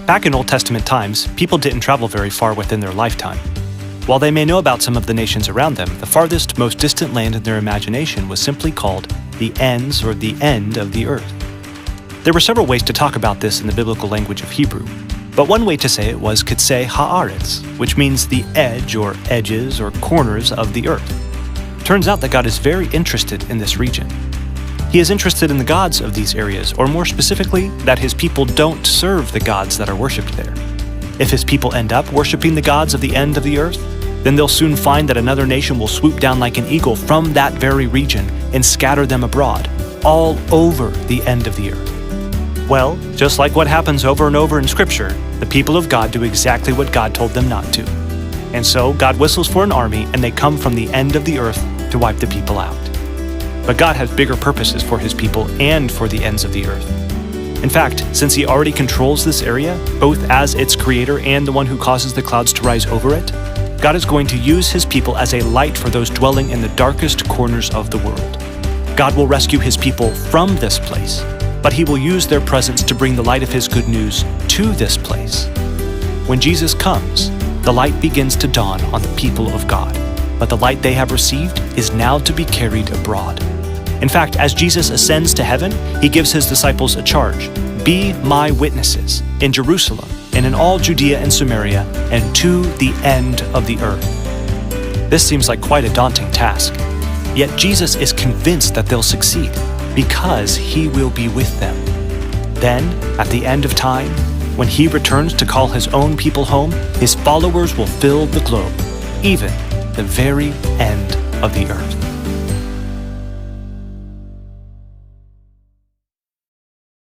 Back in Old Testament times, people didn't travel very far within their lifetime. While they may know about some of the nations around them, the farthest, most distant land in their imagination was simply called the ends or the end of the earth. There were several ways to talk about this in the biblical language of Hebrew, but one way to say it was qatseh ha-yamim, which means the edge or edges or corners of the earth. Turns out that God is very interested in this region. He is interested in the gods of these areas, or more specifically, that his people don't serve the gods that are worshipped there. If his people end up worshiping the gods of the end of the earth, then they'll soon find that another nation will swoop down like an eagle from that very region and scatter them abroad, all over the end of the earth. Well, just like what happens over and over in Scripture, the people of God do exactly what God told them not to. And so God whistles for an army, and they come from the end of the earth to wipe the people out. But God has bigger purposes for his people and for the ends of the earth. In fact, since he already controls this area, both as its creator and the one who causes the clouds to rise over it, God is going to use his people as a light for those dwelling in the darkest corners of the world. God will rescue his people from this place, but he will use their presence to bring the light of his good news to this place. When Jesus comes, the light begins to dawn on the people of God, but the light they have received is now to be carried abroad. In fact, as Jesus ascends to heaven, he gives his disciples a charge: be my witnesses in Jerusalem and in all Judea and Samaria and to the end of the earth. This seems like quite a daunting task. Yet Jesus is convinced that they'll succeed because he will be with them. Then, at the end of time, when he returns to call his own people home, his followers will fill the globe, even the very end of the earth.